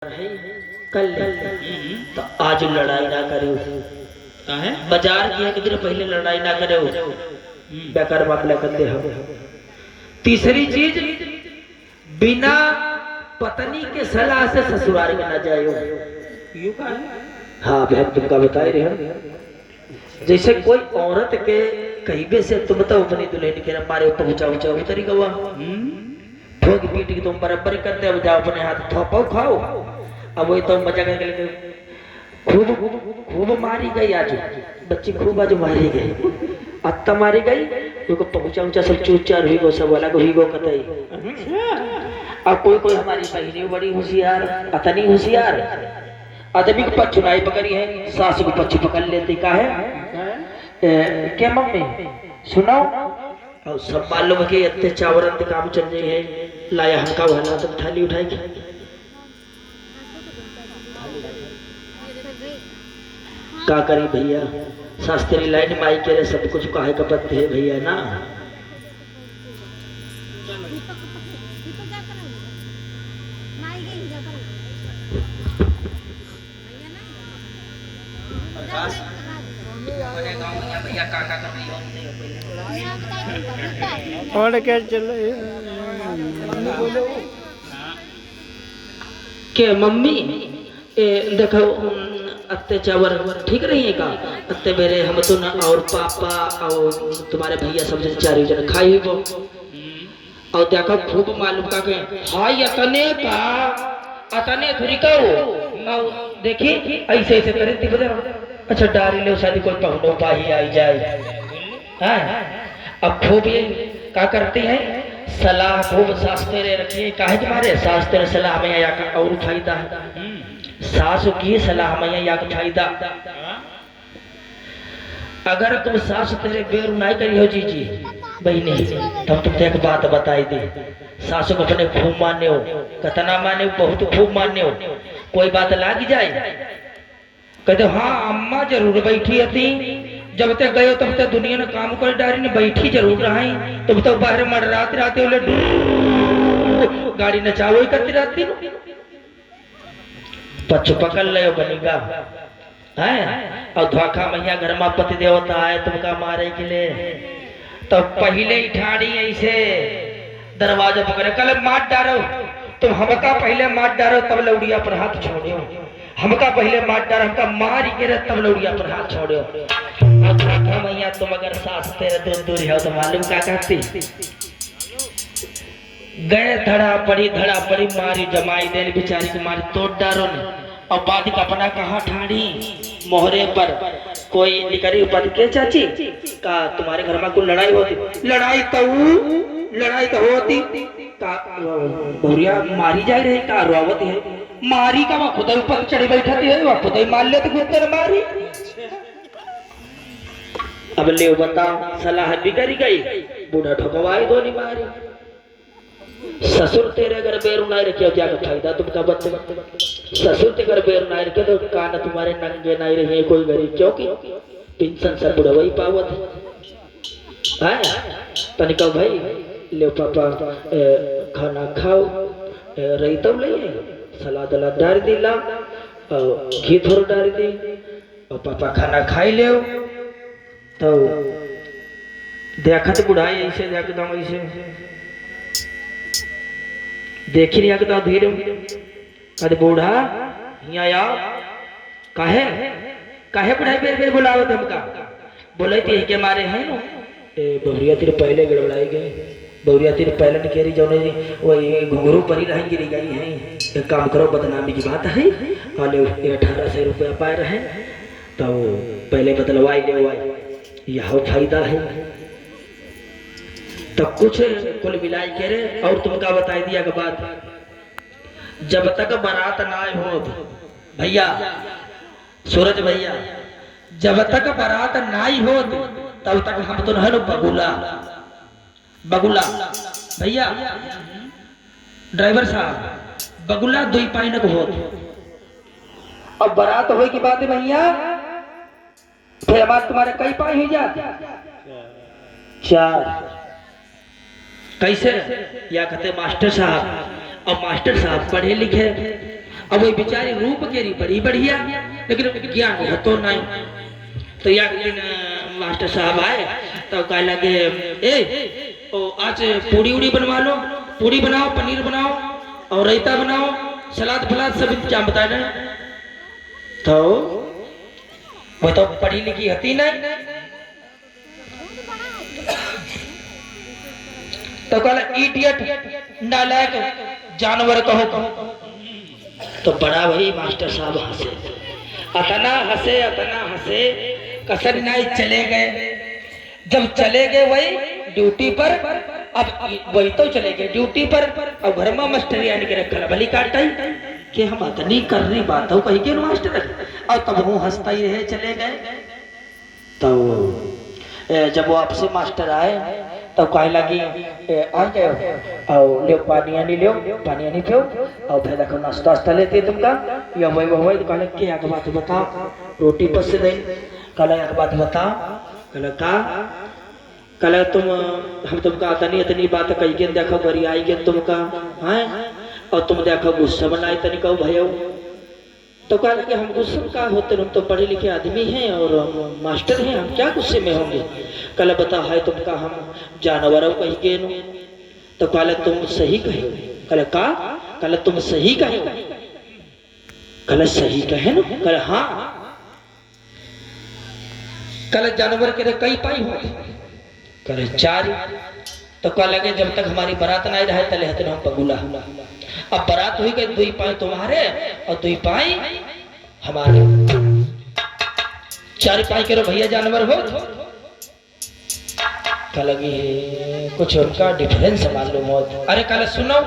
है कल तो आज लड़ाई ना करो। है बाजार की एक दिन पहले लड़ाई ना करो, बेकार मामला करते हो। तीसरी चीज, बिना पत्नी के सलाह से ससुराल में ना जाओ। यू का हाँ बहन तुमका बता रहे हो, जैसे कोई औरत के कहीं से तुम तो अपनी दुल्हन के मारे पहुंचा ऊंचा उतरी गवा ठोक पीट की तुम बराबर करते हो, जाओ अपने हाथ थोपाओ खाओ। अब वही तो मजा करके खूब खूब मारी गई आज बच्ची, खूब आज मारी गई, अत्ता मारी गई तो पहुंचा ऊंचा सब चूचार हुई गो, सब अलग हुई गो कतई। अब कोई कोई हमारी बहनी बड़ी होशियार, अतनी होशियार, आदमी को पक्ष चुनाई पकड़ी है, सास को पक्ष पकड़ लेती का है क्या मम्मी सुनो। और सब मालूम के इतने चावरन काम चल रहे हैं, लाया हल्का वाला तब थाली उठाई का करी भैया, शास्त्री लाइन माई के रे सब कुछ काहे का पत्ते है भैया ना। और क्या चल के मम्मी देखो अत्ते चावर ठीक रही है का, अत्ते मेरे हम तो ना और पापा और तुम्हारे भैया सब जन चारों जन खाई वो, और देखो खूब मालूम का के हाय अतने का अतने थोड़ी का और देखी ऐसे ऐसे करे थी बता। अच्छा डारी ले शादी कोई पहुनो पाही आई जाए। हाँ अब खूब ये क्या करती है, सलाह खूब शास्त्र रखिए, काहे तुम्हारे शास्त्र सलाह में या का और फायदा है, सासु की सलाह में या का फायदा। अगर तुम सास तेरे बेर नहीं करी हो जी बहनी, तब तुम एक बात बताई दे, सासु को अपने खूब माने हो, कतना माने हो, बहुत खूब माने हो, कोई बात लाग जाए कहते हाँ अम्मा जरूर बैठी थी, जब तक गए तब तक दुनिया ने काम कर डारी ने बैठी जरूर रही, तुम तो बाहर मर रात राते बोले गाड़ी नचाओ करती रहती, पछ पकड़ ले बनेगा है। और धोखा मैया घर में पति देवता है तुमका मारे के लिए, तो पहले ही ठाड़ी ऐसे दरवाजा पकड़े कल मार डारो, तुम हमका पहले मार डारो तब लौड़िया पर हाथ छोड़ो, हमका पहले मार डारो हमका मार के तब लौड़िया पर हाथ छोड़ो। और धोखा मैया तुम अगर सास तेरे दूर दूर हो तो मालूम क्या करती, गए धड़ा पड़ी मारी जमाई देन बेचारी की मारी तोड़ डारो ने, और बाद का अपना कहा ठाड़ी मोहरे पर कोई निकरी बद के चाची का तुम्हारे घर में कोई लड़ाई होती, लड़ाई तो होती का बहुरिया मारी जा रही का रोवती है, मारी का वह खुद ऊपर चढ़ी बैठती है, वह खुद ही मार लेते खुद मारी। अब ले बताओ सलाह भी करी गई, बूढ़ा ठोकवाई दो नहीं मारी। ससुर तेरे अगर बेर नहीं रखे क्या फायदा तुमका बच्चे, ससुर ते अगर बेर नहीं रखे तो कान तुम्हारे नंगे नहीं रहे कोई गरीब, क्योंकि पेंशन सब बुढ़ा वही पावत है। तनिका भाई ले पापा खाना खाओ रही तब ले सलाद अलाद डाल दिला और घी थोड़ा डाल दी और पापा खाना खाई ले, तो देखत बुढ़ाई ऐसे एकदम ऐसे देखी नहीं आगे धीरे कद बूढ़ा यहाँ काहे काहे बुढ़ाई बेर बेर बुलाओ तुमका, बोले थी के मारे हैं नो बहुरिया तेरे पहले गड़बड़ाई गए, बहुरिया तेरे पहले न कह रही जो वो घुंघरू परी रही गिरी गई है, एक काम करो बदनामी की बात है, और 1800 रुपया पाए रहे तो पहले बदलवाई ले यह फायदा है। तो कुछ कुल मिलाई के रे और तुमका बताई दिया के बाद, जब तक बारात ना हो भैया सूरज भैया, जब तक बारात ना हो तब तक हम तो न बगुला बगुला भैया ड्राइवर साहब बगुला 2 पाई न हो, अब बारात हो की बात है भैया, फिर बात तुम्हारे कई पाई ही जाती 4 कैसे या कहते मास्टर साहब, और मास्टर साहब पढ़े लिखे अब वही बेचारी रूप के रही बड़ी बढ़िया, लेकिन ज्ञान है तो नहीं। तो यार मास्टर साहब आए तो कह लगे ए ओ आज पूड़ी उड़ी बनवा लो, पूड़ी बनाओ, पनीर बनाओ और रायता बनाओ, सलाद फलाद सब इंतजाम बता दें। तो वो तो पढ़ी लिखी हती नहीं, तो कल इडियट नालायक जानवर कहो। तो बड़ा भाई मास्टर साहब हंसे, अतना हंसे कसर नहीं चले गए। जब चले गए वही ड्यूटी पर, अब वही तो चले गए ड्यूटी पर। अब घर में मास्टर यानी के रखा भली काटा कि हम अतनी कर रही बात हो कही के मास्टर, और तब वो हंसता ही रहे चले गए। तो जब वो आपसे मास्टर आए तो कहे लगी आ जाओ और ले पानी आनी लो, पानी आनी पियो और फिर देखो नाश्ता वास्ता लेते तुमका या वही तो कहले क्या बात बताओ, रोटी पस दे। कहला एक बात बताओ। कहला का? कहला तुम हम तुमका इतनी बात कही के देखो गरी आई के तुमका हैं, और तुम देखो गुस्सा बनाई तनी कहो भैया। तो कहा कि हम गुस्से का होते, हम तो पढ़े लिखे आदमी हैं और हम मास्टर हैं, हम क्या गुस्से में होंगे। कल बता है तुमका हम जानवरों कही के नो। तो कल तुम सही कहे। कल का? कल तुम सही कहे। कल सही कहे ना? कल हाँ। कल जानवर के कई पाई हो, कल 4। तो कह लगे जब तक हमारी बारात नहीं रहे तले हतन हम पगुला। अब बारात हुई गई, 2 पाई तुम्हारे और 2 पाई हमारे, 4 पाई करो भैया जानवर हो। कह लगी कुछ उनका डिफरेंस मालूम हो। अरे कल सुनो